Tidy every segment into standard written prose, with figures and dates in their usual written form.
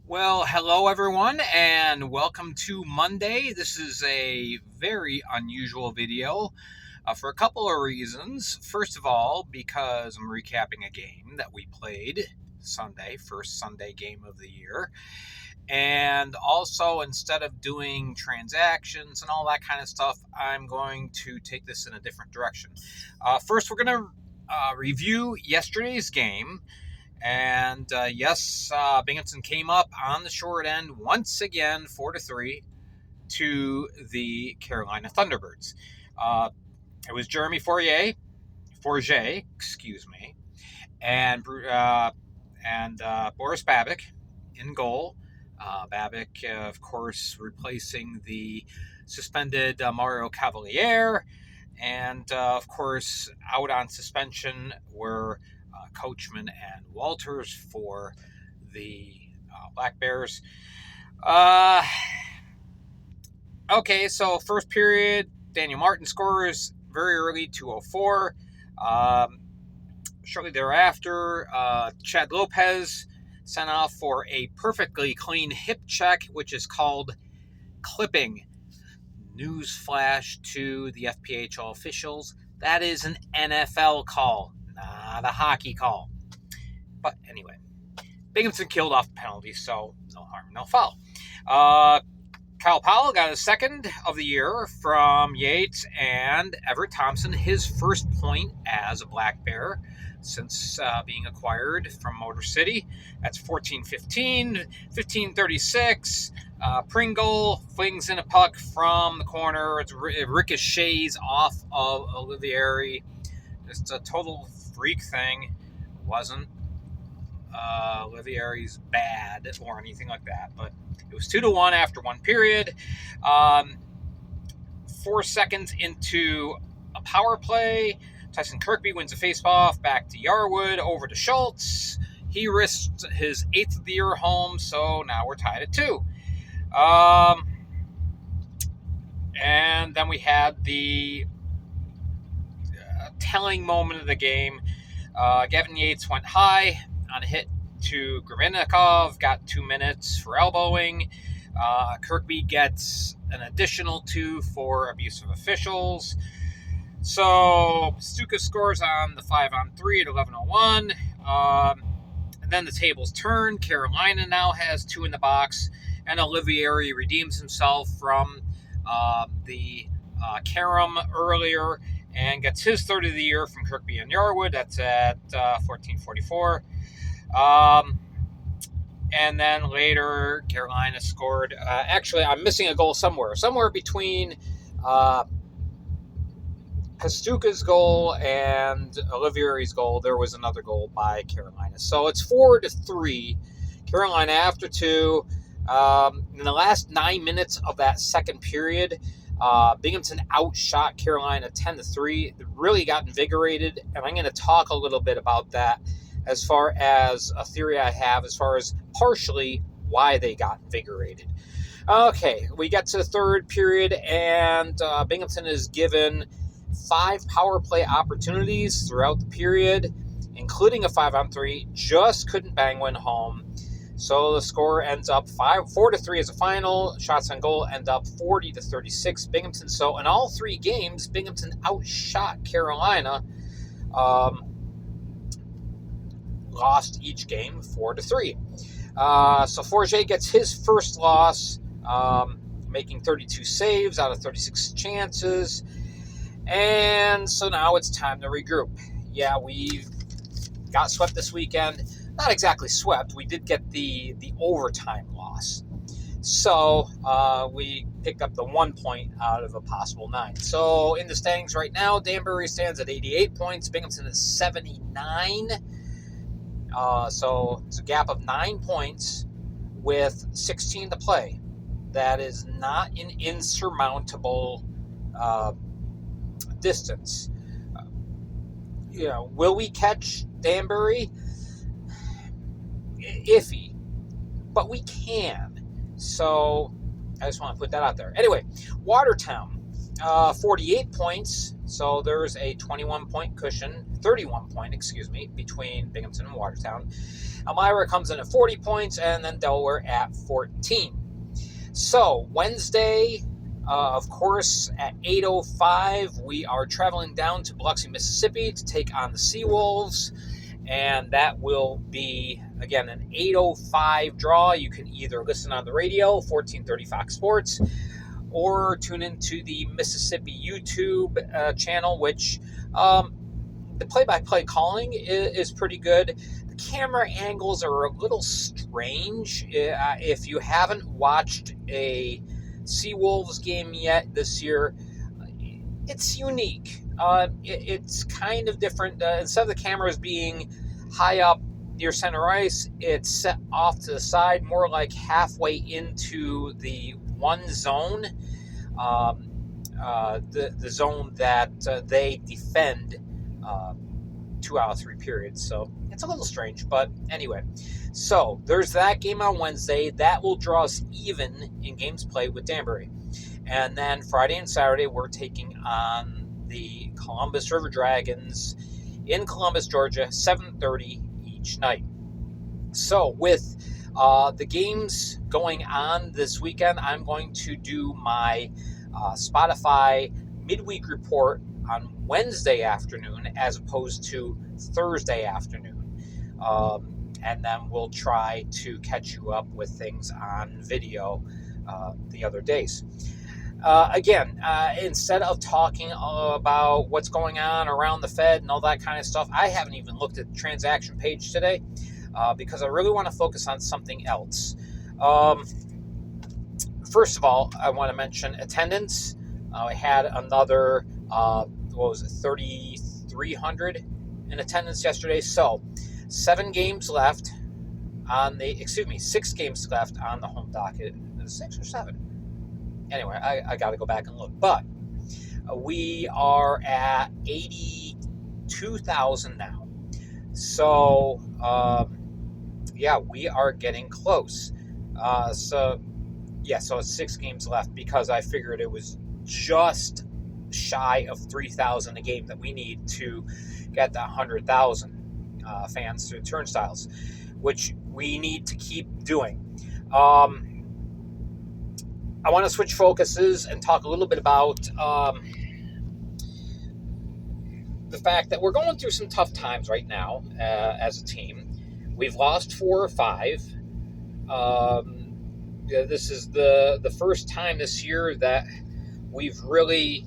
Well, hello everyone, and welcome to Monday. This is a very unusual video for a couple of reasons. First of all, because I'm recapping a game that we played Sunday, first Sunday game of the year. And also, instead of doing transactions and all that kind of stuff, I'm going to take this in a different direction. First, we're going to review yesterday's game. And yes, Binghamton came up on the short end once again, 4-3 to the Carolina Thunderbirds. Uh, it was Jeremy Forget, excuse me, and Boris Babic in goal. Babic, of course, replacing the suspended Mario Cavalier, and of course, out on suspension were Coachman and Walters for the Black Bears. Okay, so first period, Daniel Martin scores very early, 2:04. Shortly thereafter, Chad Lopez sent off for a perfectly clean hip check, which is called clipping. Newsflash to the FPHL officials, that is an NFL call, not a hockey call. But anyway, Binghamton killed off the penalty, so no harm, no foul. Kyle Powell got his second of the year from Yates and Everett Thompson, his first point as a Black Bear since being acquired from Motor City. That's 14-15, 15-36. Pringle flings in a puck from the corner. It ricochets off of Olivieri. Just a total freak thing. It wasn't Olivieri's bad or anything like that, but it was 2-1 after one period. 4 seconds into a power play, Tyson Kirkby wins a faceoff back to Yarwood, over to Schultz. He risked his 8th of the year home, so now we're tied at 2. And then we had the telling moment of the game. Gavin Yates went high on a hit to Gravenikov, got 2 minutes for elbowing. Kirkby gets an additional 2 for abuse of officials. So Stuka scores on the 5-on-3 at 11:01. And then the tables turn. Carolina now has 2 in the box, and Olivieri redeems himself from the carom earlier and gets his third of the year from Kirkby and Yarwood. That's at 14:44. And then later, Carolina scored. Actually, I'm missing a goal somewhere between Pastuka's goal and Olivieri's goal. There was another goal by Carolina, so it's 4-3. Carolina after 2. In the last 9 minutes of that second period, Binghamton outshot Carolina 10-3. It really got invigorated, and I'm going to talk a little bit about that as far as a theory I have as far as partially why they got invigorated. Okay, we get to the third period, and Binghamton is given 5 power play opportunities throughout the period, including a 5-on-3, just couldn't bang one home. So the score ends up 4-3 as a final. Shots on goal end up 40-36 Binghamton. So in all 3 games, Binghamton outshot Carolina. Lost each game 4-3. So Forget gets his first loss, making 32 saves out of 36 chances. And so now it's time to regroup. Yeah, we got swept this weekend. Not exactly swept. We did get the overtime loss. So we picked up the 1 point out of a possible 9. So in the standings right now, Danbury stands at 88 points. Binghamton is 79. So it's a gap of 9 points with 16 to play. That is not an insurmountable distance. Will we catch Danbury? Iffy, but we can. So I just want to put that out there. Anyway, Watertown 48 points. So there's a 21 point cushion, 31 point, between Binghamton and Watertown. Elmira comes in at 40 points, and then Delaware at 14. So Wednesday, of course, at 8:05, we are traveling down to Biloxi, Mississippi to take on the Seawolves. And that will be, again, an 8:05 draw. You can either listen on the radio, 1430 Fox Sports, or tune into the Mississippi YouTube channel, which the play-by-play calling is pretty good. The camera angles are a little strange. If you haven't watched a Seawolves game yet this year, it's unique. It's kind of different. Instead of the cameras being high up near center ice, it's set off to the side, more like halfway into the one zone, the zone that they defend 2 out of 3 periods. So it's a little strange, but anyway. So there's that game on Wednesday. That will draw us even in games played with Danbury. And then Friday and Saturday, we're taking on the Columbus River Dragons in Columbus, Georgia, 7:30 each night. So with the games going on this weekend, I'm going to do my Spotify midweek report on Wednesday afternoon as opposed to Thursday afternoon. And then we'll try to catch you up with things on video the other days. Again, instead of talking about what's going on around the Fed and all that kind of stuff, I haven't even looked at the transaction page today because I really want to focus on something else. First of all, I want to mention attendance. I had another, 3,300 in attendance yesterday. So 6 games left on the home docket. 6 or 7? Anyway, I got to go back and look. But we are at 82,000 now. So, we are getting close. So it's 6 games left because I figured it was just shy of 3,000 a game that we need to get the 100,000 fans through turnstiles, which we need to keep doing. I want to switch focuses and talk a little bit about the fact that we're going through some tough times right now as a team. We've lost 4 or 5. This is the first time this year that we've really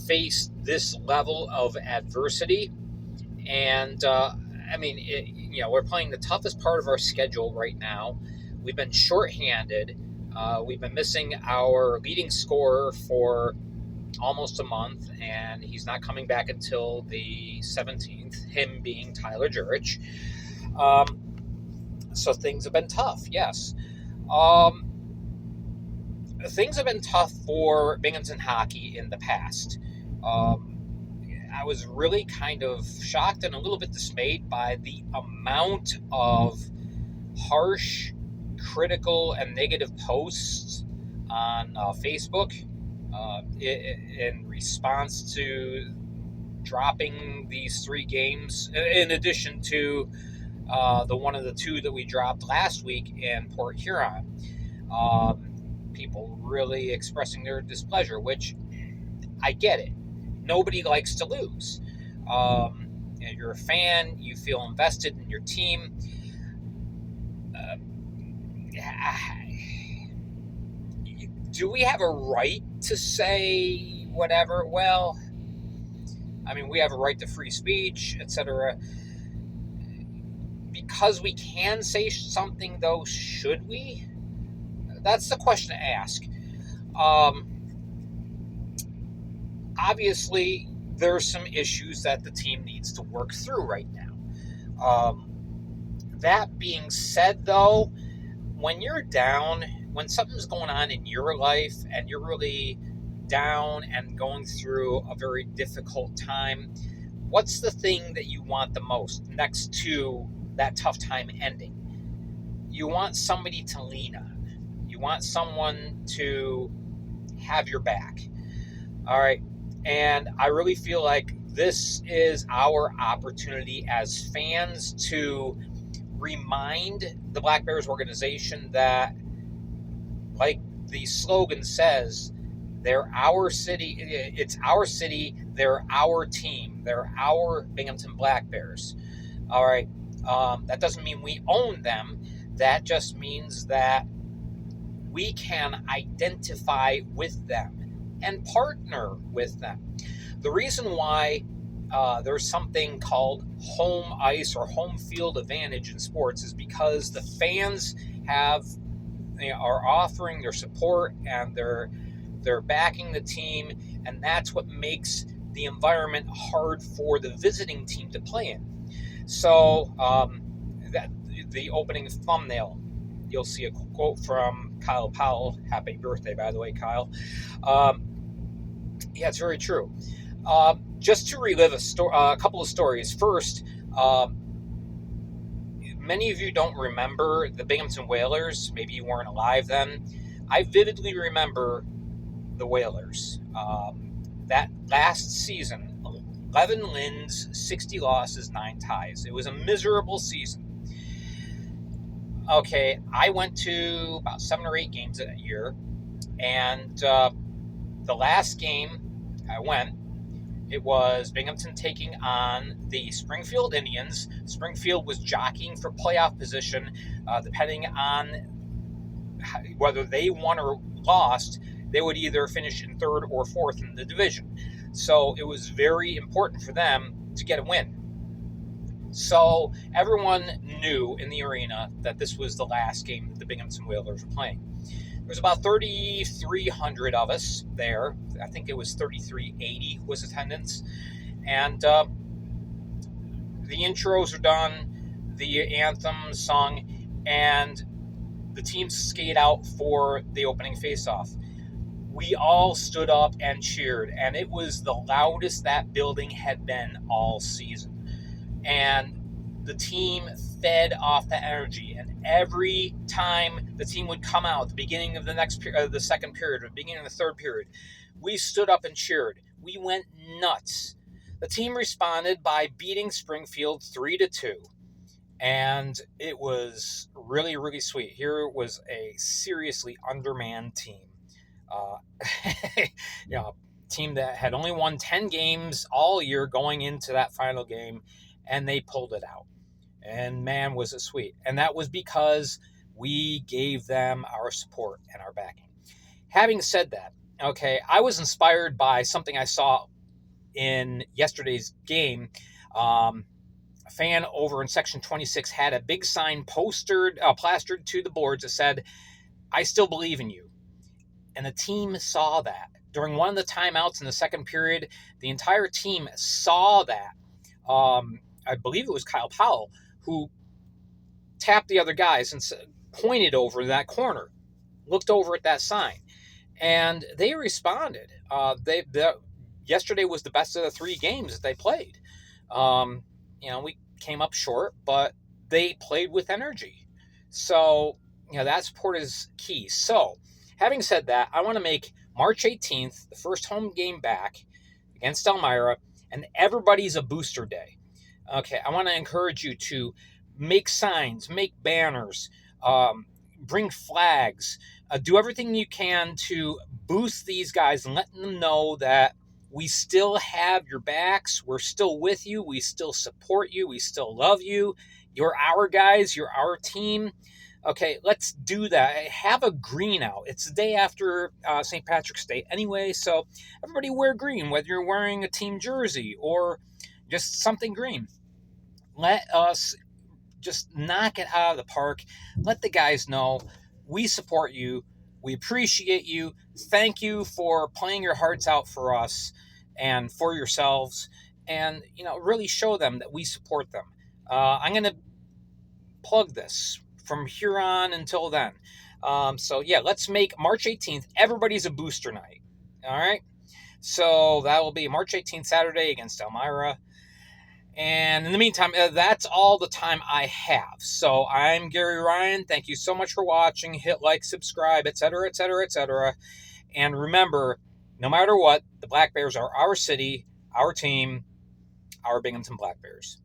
faced this level of adversity. And, we're playing the toughest part of our schedule right now. We've been shorthanded. We've been missing our leading scorer for almost a month, and he's not coming back until the 17th, him being Tyler Jurich. So things have been tough, yes. Things have been tough for Binghamton hockey in the past. I was really kind of shocked and a little bit dismayed by the amount of harsh, critical, and negative posts on Facebook in response to dropping these 3 games, in addition to the one of the 2 that we dropped last week in Port Huron. People really expressing their displeasure, which I get it. Nobody likes to lose. You're a fan, you feel invested in your team. Do we have a right to say whatever? Well, we have a right to free speech, etc. Because we can say something, though, should we? That's the question to ask. Obviously, there are some issues that the team needs to work through right now. That being said, though, when you're down, when something's going on in your life and you're really down and going through a very difficult time, what's the thing that you want the most next to that tough time ending? You want somebody to lean on. You want someone to have your back. All right. And I really feel like this is our opportunity as fans to remind the Black Bears organization that, like the slogan says, they're our city. It's our city. They're our team. They're our Binghamton Black Bears. All right. That doesn't mean we own them. That just means that we can identify with them and partner with them. The reason why there's something called home ice or home field advantage in sports is because the fans are offering their support and they're backing the team, and that's what makes the environment hard for the visiting team to play in. So that the opening thumbnail, you'll see a quote from Kyle Powell. Happy birthday, by the way, Kyle. Yeah, it's very true. Just to relive a couple of stories. First, many of you don't remember the Binghamton Whalers. Maybe you weren't alive then. I vividly remember the Whalers. That last season, 11 wins, 60 losses, 9 ties. It was a miserable season. Okay, I went to about 7 or 8 games that year, and the last game I went, it was Binghamton taking on the Springfield Indians. Springfield was jockeying for playoff position, depending on whether they won or lost. They would either finish in 3rd or 4th in the division. So it was very important for them to get a win. So everyone knew in the arena that this was the last game that the Binghamton Whalers were playing. There was about 3,300 of us there. I think it was 3,380 was attendance. And the intros are done, the anthem sung, and the teams skate out for the opening face-off. We all stood up and cheered, and it was the loudest that building had been all season. And the team fed off the energy, and every time the team would come out at the beginning of the second period, or the beginning of the third period, we stood up and cheered. We went nuts. The team responded by beating Springfield 3-2, and it was really, really sweet. Here was a seriously undermanned team. Team that had only won 10 games all year going into that final game, and they pulled it out. And man, was it sweet. And that was because we gave them our support and our backing. Having said that, okay, I was inspired by something I saw in yesterday's game. A fan over in section 26 had a big sign plastered to the boards that said, "I still believe in you." And the team saw that. During one of the timeouts in the second period, the entire team saw that. I believe it was Kyle Powell who tapped the other guys and pointed over that corner, looked over at that sign, and they responded. Yesterday was the best of the 3 games that they played. We came up short, but they played with energy. So, that support is key. So, having said that, I want to make March 18th, the first home game back against Elmira, and everybody's a booster day. Okay, I want to encourage you to make signs, make banners, bring flags, do everything you can to boost these guys and let them know that we still have your backs. We're still with you. We still support you. We still love you. You're our guys. You're our team. Okay, let's do that. Have a green out. It's the day after St. Patrick's Day anyway, so everybody wear green, whether you're wearing a team jersey or just something green. Let us just knock it out of the park. Let the guys know we support you. We appreciate you. Thank you for playing your hearts out for us and for yourselves, and really show them that we support them. I'm going to plug this from here on until then. Let's make March 18th everybody's a booster night. All right, so that will be March 18th, Saturday, against Elmira. And in the meantime, that's all the time I have. So I'm Gary Ryan. Thank you so much for watching. Hit like, subscribe, etc., etc., etc. And remember, No matter what, the Black Bears are our city, our team, our Binghamton Black Bears.